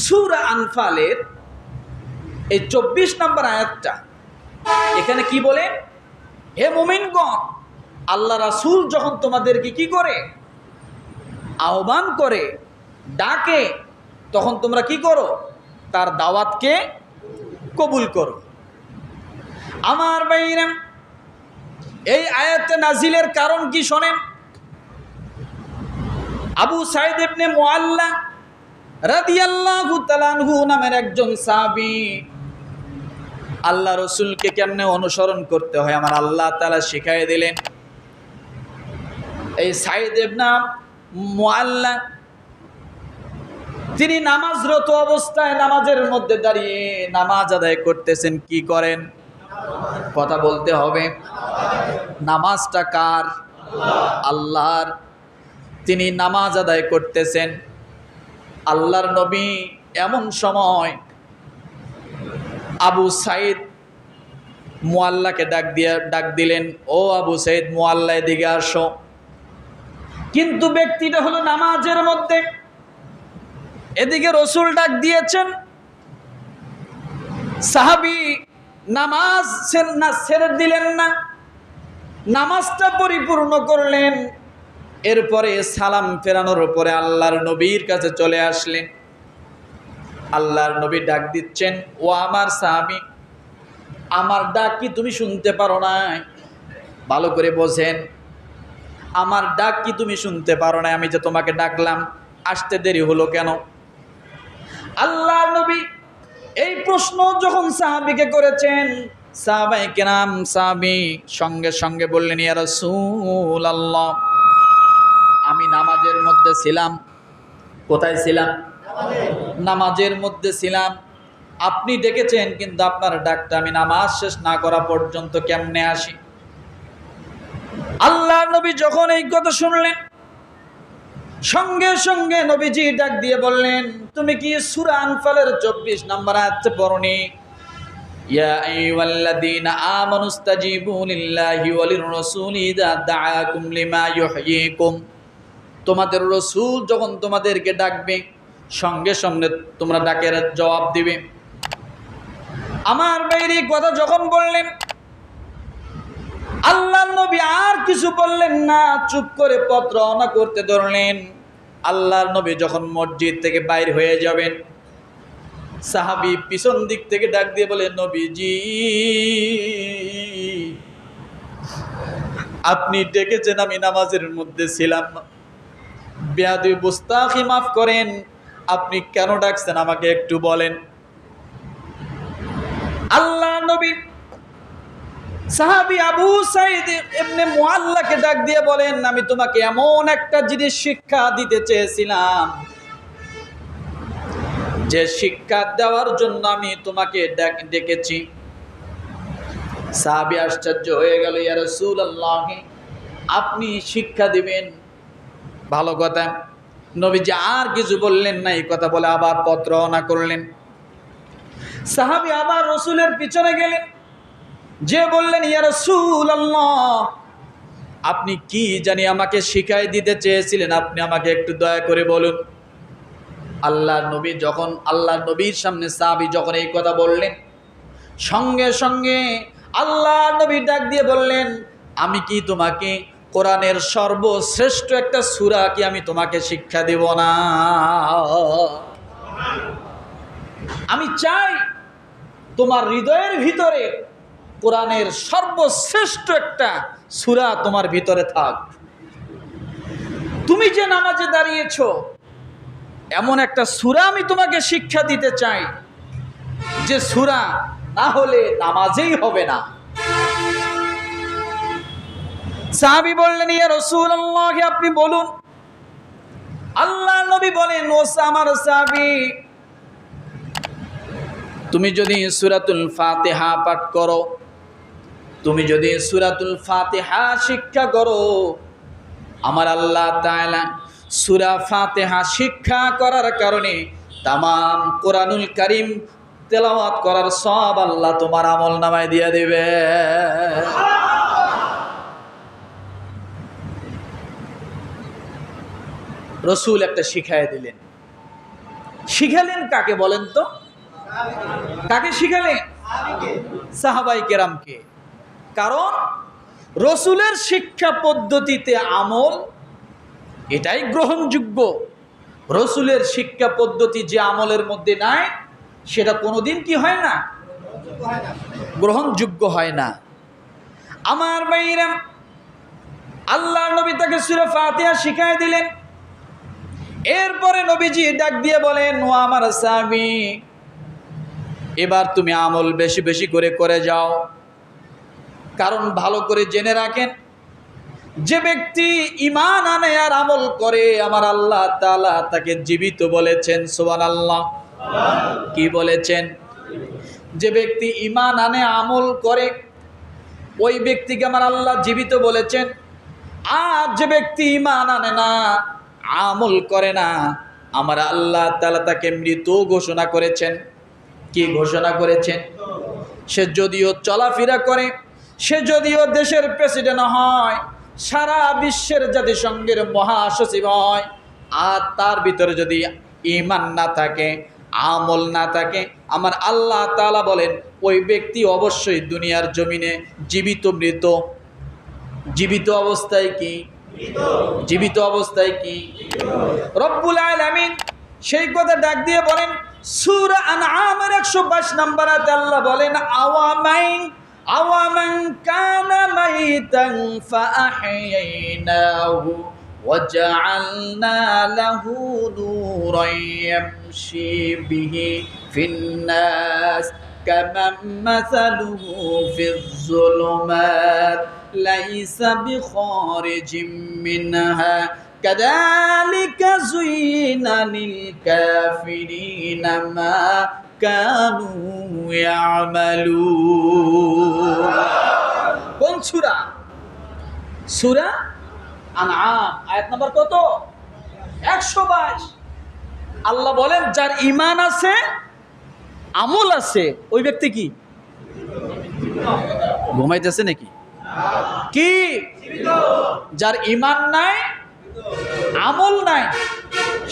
সূরা আনফালের এই 24 নম্বর আয়াতটা, এখানে কি বলে? হে মুমিনগণ, আল্লাহ রাসূল যখন তোমাদেরকে কি করে? আহ্বান করে, ডাকে, তখন তোমরা কি করো? তার দাওয়াতকে কবুল করো। আমার ভাইরা, এই আয়াতে নাজিলের কারণ কি শোনেন। আবু সাঈদ ইবনে মুআল্লা রাদিয়াল্লাহু তাআলা আনহু নামের একজন সাহাবী আল্লাহ রাসূলকে কেমনে অনুসরণ করতে হয় আমার আল্লাহ তাআলা শিখাই দিলেন। এই সাঈদ ইবনে মুআল্লা তিনি নামাজরত অবস্থায় নামাজের মধ্যে দাঁড়িয়ে নামাজ আদায় করতেছেন। কি করেন? কথা বলতে হবে। নামাজটা কার? আল্লাহর। তিনি নামাজ আদায় করতেছেন। আল্লাহর নবী এমন সময় আবু সাঈদ মুআল্লাকে ডাক দিলেন, ও আবু সাঈদ মুআল্লা, এদিকে আসো। কিন্তু ব্যক্তিটা হলো নামাজের মধ্যে। এদিকে রসুল ডাক দিয়েছেন, সাহাবী নামাজ ছেড়ে দিলেন না, নামাজটা পরিপূর্ণ করলেন। এরপরে সালাম ফেরানোর পরে আল্লাহর নবীর কাছে চলে আসলেন। আল্লাহর নবী ডাক দিচ্ছেন, ও আমার সাহাবী, আমার ডাক কি তুমি শুনতে পারো না? ভালো করে বোঝেন, আমার ডাক কি তুমি শুনতে পারো না? আমি যে তোমাকে ডাকলাম, আসতে দেরি হলো কেন? আল্লাহর নবী এই প্রশ্ন যখন সাহাবীকে করেছেন, সাহাবায়ে কেরাম সাহাবী সঙ্গে সঙ্গে বললেন, ইয়া রাসূলুল্লাহ, আমি নামাজের মধ্যে ছিলাম। কোথায় ছিলাম? নামাজের মধ্যে ছিলাম। আপনি ডেকেছেন, কিন্তু আপনার ডাকটা আমি নামাজ শেষ না করা পর্যন্ত কেমনে আসি? আল্লাহর নবী যখন এই কথা শুনলেন, সঙ্গে সঙ্গে নবীজি ডাক দিয়ে বললেন, তুমি কি সূরা আনফালের 24 নম্বর আয়াত পড়নি? ইয়া আইয়ুহাল্লাযীনা আমানুস্তাজিবু লিল্লাহি ওয়া লির-রাসূলি ইযা দাআকুম লিমা ইউহয়িকুম। তোমাদের রাসূল যখন তোমাদেরকে ডাকবে, সঙ্গে সঙ্গে তোমরা ডাকের জবাব দিবে। আমার বাইরে কথা যখন বললেন, আল্লাহর নবী আর কিছু বললেন না, চুপ করে পথ রওনা করতে ধরলেন। আল্লাহর নবী যখন মসজিদ থেকে বাইর হয়ে যাবেন, সাহাবী পিছন দিক থেকে ডাক দিয়ে বলে, নবীজি, আপনি ডেকেছেন, আমি নামাজের মধ্যে ছিলাম। বেয়াদবি, গুস্তাখি মাফ করেন, আপনি কেন ডাকছেন আমাকে একটু বলেন। আল্লাহর নবী সাহাবী আবু সাঈদ ইবনে মুআল্লাকে ডাক দিয়ে বলেন, আমি তোমাকে এমন একটা জিনিস শিক্ষা দিতে চেয়েছিলাম, যে শিক্ষা দেওয়ার জন্য আমি তোমাকে ডেকেছি। সাহাবী আশ্চর্য হয়ে গেল, ইয়া রাসূলুল্লাহ, আপনি শিক্ষা দিবেন? ভালো কথা। নবীজি আর কিছু বললেন না, এই কথা বলে আবার পথ রওনা করলেন। সাহাবী আবার রাসূলের পিছনে গেলেন, যে বললেন, ইয়া রাসূলুল্লাহ, আপনি কি জানি আমাকে শিখাই দিতে চেয়েছিলেন, আপনি আমাকে একটু দয়া করে বলুন। আল্লাহর নবী যখন আল্লাহর নবীর সামনে সাহাবী যখন এই কথা বললেন, সঙ্গে সঙ্গে আল্লাহর নবী ডাক দিয়ে বললেন, আমি কি তোমাকে কোরআনের সর্বশ্রেষ্ঠ একটা সূরা কি আমি তোমাকে শিক্ষা দেব না? আমি চাই তোমার হৃদয়ের ভিতরে কোরআনের সর্বশ্রেষ্ঠ একটা সূরা তোমার ভিতরে থাক। তুমি যে নামাজে দাঁড়িয়েছো, এমন একটা সূরা আমি তোমাকে শিক্ষা দিতে চাই, যে সূরা না হলে নামাজেই হবে না। সাহাবী বললেন, ইয়া রাসূলুল্লাহ, আপনি বলুন। আল্লাহর নবী বলেন, ও আমার সাহাবী, তুমি যদি সূরাতুল ফাতিহা পাঠ করো, তুমি যদি সূরাতুল ফাতিহা শিক্ষা করো, আমার আল্লাহ তাআলা সূরা ফাতিহা শিক্ষা করার কারণে তামাম কোরআনুল কারীম তেলাওয়াত করার সওয়াব আল্লাহ তোমার আমলনামায় দিয়ে দিবে। রাসূল একটা শিখায় দিলেন। শিখালেন কাকে বলেন তো? কাকে শিখালেন? সাহাবায়ে কেরামকে। কারণ রসুলের শিক্ষা পদ্ধতিতে আমল এটাই গ্রহণযোগ্য। রসুলের শিক্ষা পদ্ধতি যে আমলের মধ্যে নাই সেটা কোনোদিন কি হয় না? গ্রহণযোগ্য হয় না। আমার ভাইরা, আল্লাহর নবী তাকে সূরা ফাতিহা শিখায় দিলেন। এরপরে নবীজি ডাক দিয়ে বলেন, ও আমার সাহাবী, এবার তুমি আমল বেশি বেশি করে যাও। কারণ ভালো করে জেনে রাখেন, যে ব্যক্তি ঈমান আনে আর আমল করে, আমার আল্লাহ তাআলা তাকে জীবিত বলেছেন। সুবহানাল্লাহ। কি বলেছেন? যে ব্যক্তি ঈমান আনে আমল করে ওই ব্যক্তিকে আমার আল্লাহ জীবিত বলেছেন। আর যে ব্যক্তি ঈমান আনে না, আমল করে না, আমার আল্লাহ তাআলা তাকে মৃত ঘোষণা করেছেন। কি ঘোষণা করেছেন? সে যদিও চলাফেরা করে, সে যদিও দেশের প্রেসিডেন্ট হয়, সারা বিশ্বের জাতিসংঘের মহাসচিব হয়, আর তার ভিতরে যদি ঈমান না থাকে, আমল না থাকে, আমার আল্লাহ তাআলা বলেন ওই ব্যক্তি অবশ্যই দুনিয়ার জমিনে জীবিত মৃত। জীবিত অবস্থায় কি? জীবিত অবস্থায় কি? রব্বুল আলামিন সেই কথা ডাক দিয়ে বলেন সূরা আনআমের 122 নম্বর আয়াতে আল্লাহ বলেন, আওয়ামান কানা মাইতান ফাআহইনাহু ওয়াজআলনা লাহু নূরান ইয়ামশি বিহি ফিন-নাস কামান মাসালুহু ফিয-যুলুমাত লাইসা বিখারিজিম মিনহা কাযালিকা যুয়িনা লিল কাফিরিনা মা কানু ইয়ামালুন। কোন সূরা? সূরা আনআম আয়াত নাম্বার কত? 122। আল্লাহ বলেন যার ঈমান আছে, আমল আছে, ওই ব্যক্তি কি? ঘুমাইতেছে নাকি? কি? যার ঈমান নাই, আমল নাই,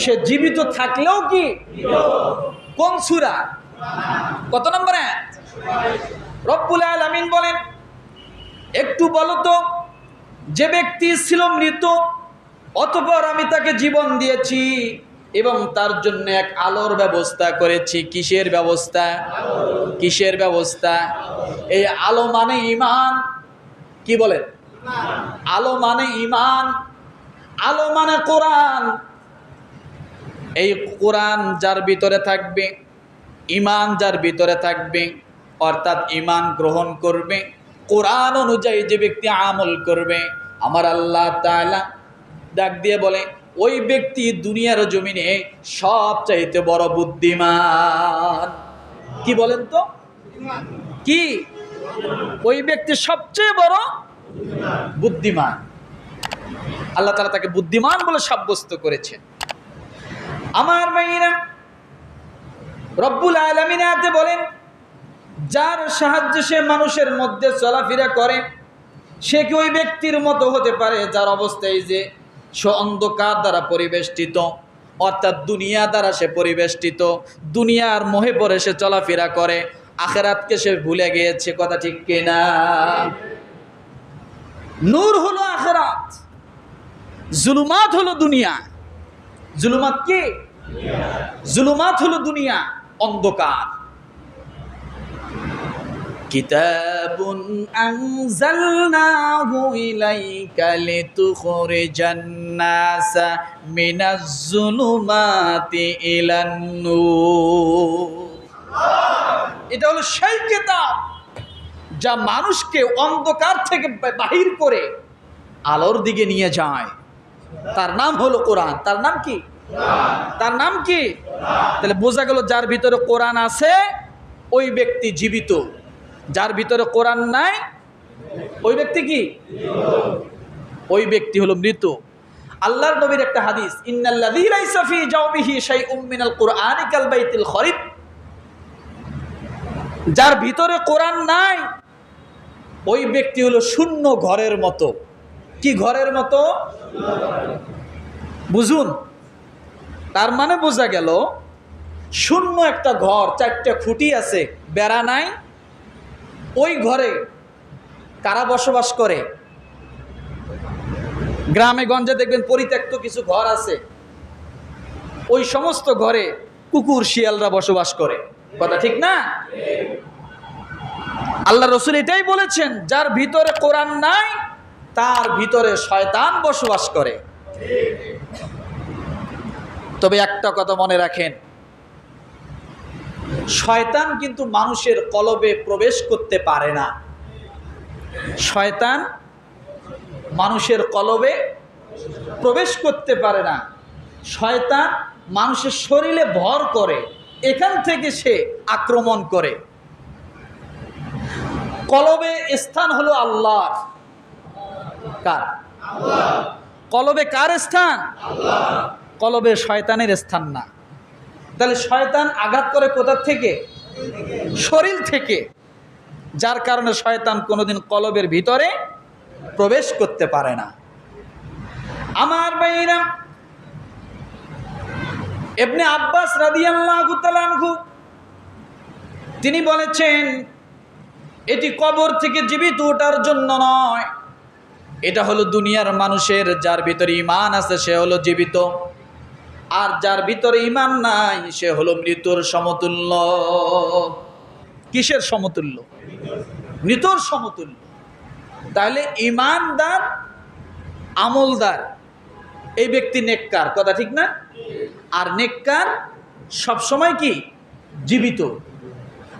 সে জীবিত থাকলেও কি? কোন সূরা? কত নম্বর আয়াত? রব্বুল আলামিন বলেন, একটু বলো তো, যে ব্যক্তি ছিল মৃত অতঃপর আমি তাকে জীবন দিয়েছি এবং তার জন্য এক আলোর ব্যবস্থা করেছি। কিসের ব্যবস্থা? কিসের ব্যবস্থা? এই আলো মানে ঈমান। কি বলেন? আলো মানে ঈমান, আলো মানে কোরআন। এই কোরআন যার ভিতরে থাকবে, ঈমান যার ভিতরে থাকবে, অর্থাৎ ঈমান গ্রহণ করবে, কোরআন অনুযায়ী যে ব্যক্তি আমল করবে, আমার আল্লাহ তাআলা ডাক দিয়ে বলে ওই ব্যক্তি দুনিয়ার জমিনে সবচাইতে বড় বুদ্ধিমান। কি বলেন তো? কি? ওই ব্যক্তি সবচেয়ে বড় বুদ্ধিমান। আল্লাহ তাআলা তাকে বুদ্ধিমান বলে সাব্যস্ত করেছেন। আমার ভাইরা, রব্বুল আলামিন আয়াতে বলেন যার সাহায্যে সে মানুষের মধ্যে চলাফেরা করে, সে কি ওই ব্যক্তির মতো হতে পারে যার অবস্থায় যে সে অন্ধকার দ্বারা পরিবেষ্টিত, অর্থাৎ দুনিয়া দ্বারা সে পরিবেষ্টিত, দুনিয়ার মোহে পড়ে সে চলাফেরা করে, আখিরাতকে সে ভুলে গিয়েছে। কথা ঠিক কিনা? নূর হলো আখিরাত, জুলুমাত হলো দুনিয়া। জুলুমাত কি? জুলুমাত হলো দুনিয়া, অন্ধকার। কিতাবুন আনজালনাহু ইলাইকা লিতুখরিজান নাসা মিনাজ যুলুমাতি ইলান নূর। এটা হলো সেই কিতাব যা মানুষকে অন্ধকার থেকে বাহির করে আলোর দিকে নিয়ে যায়। তার নাম হলো কোরআন। তার নাম কি? তার নাম কি? তাহলে বোঝা গেল যার ভিতরে কোরআন আছে ওই ব্যক্তি জীবিত, যার ভিতরে কোরআন নাই ওই ব্যক্তি কি? ওই ব্যক্তি হলো মৃত। আল্লাহর নবীর একটা হাদিস, ইন্নাল্লাযী লাইসা ফী জাওবিহি শাইউম মিনাল কুরআনি কাল বাইতিল খরিব। যার ভিতরে কোরআন নাই ওই ব্যক্তি হলো শূন্য ঘরের মতো। কি ঘরের মতো? বুঝুন। তার মানে বোঝা গেল শূন্য একটা ঘর, 4টা খুঁটি আছে, বেড়া নাই। ওই ঘরে কারা বসবাস করে? গ্রামে গঞ্জে দেখবেন পরিত্যক্ত কিছু ঘর আছে, ওই সমস্ত ঘরে কুকুর শিয়ালরা বসবাস করে। কথা ঠিক না? আল্লাহ রসুল এটাই বলেছেন, যার ভিতরে কোরআন নাই তার ভিতরে শয়তান বসবাস করে। তবে একটা কথা মনে রাখেন, শয়তান কিন্তু মানুষের কলবে প্রবেশ করতে পারে না। শয়তান মানুষের কলবে প্রবেশ করতে পারে না। শয়তান মানুষের শরীরে ভর করে, এখান থেকে সে আক্রমণ করে। কলবে স্থান হলো আল্লাহর। কার? কলবে কার স্থান? কলবে শয়তানের স্থান না। তাহলে শয়তান আঘাত করে কোথা থেকে? শরীর থেকে। যার কারণে শয়তান কোনোদিন কলবের ভিতরে প্রবেশ করতে পারে না। আমার ভাইরা, ইবনে আব্বাস রাদিয়াল্লাহু তাআলা আনহু তিনি বলেছেন, এটি কবর থেকে জীবিত ওঠার জন্য নয়, এটা হলো দুনিয়ার মানুষের যার ভিতরে ঈমান আছে সে হলো জীবিত, আর যার ভিতরে ঈমান নাই সে হলো মৃত্যুর সমতুল্য। কিসের সমতুল্য? মৃত্যুর সমতুল্য। তাহলে ঈমানদার, আমলদার এই ব্যক্তি নেককার। কথা ঠিক না? আর নেককার সবসময় কি? জীবিত।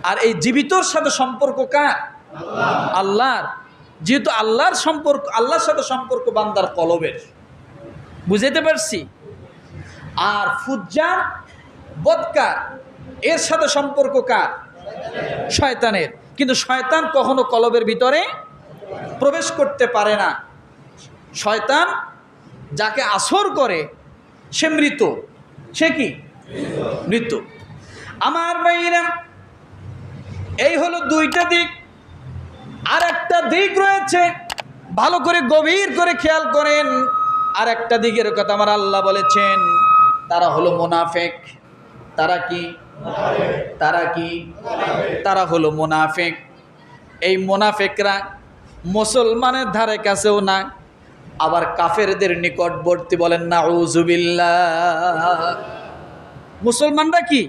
আর এই জীবিতর সাথে সম্পর্ক কার? আল্লাহর। যেহেতু আল্লাহর সম্পর্ক, আল্লাহর সাথে সম্পর্ক বান্দার কলবের। বুঝাইতে পারছি? আর ফুজ্জার, বদকার, এর সাথে সম্পর্ক কার? শয়তানের। কিন্তু শয়তান কখনো কলবের ভিতরে প্রবেশ করতে পারে না। শয়তান যাকে আসর করে সে মৃত। সে কি? মৃত। আমার ভাইরা, এই হলো দুইটা দিক। আর একটা দিক রয়েছে, ভালো করে গভীর করে খেয়াল করেন। আর একটা দিকের কথা আমার আল্লাহ বলেছেন, তারা হলো মুনাফিক। তারা কি? তারা কি? তারা হলো মুনাফিক। এই মুনাফিকরা মুসলমানের ধারে কাছেও না, আবার কাফেরদের নিকটবর্তী। বলেন নাউযুবিল্লাহ। মুসলমানরা কি?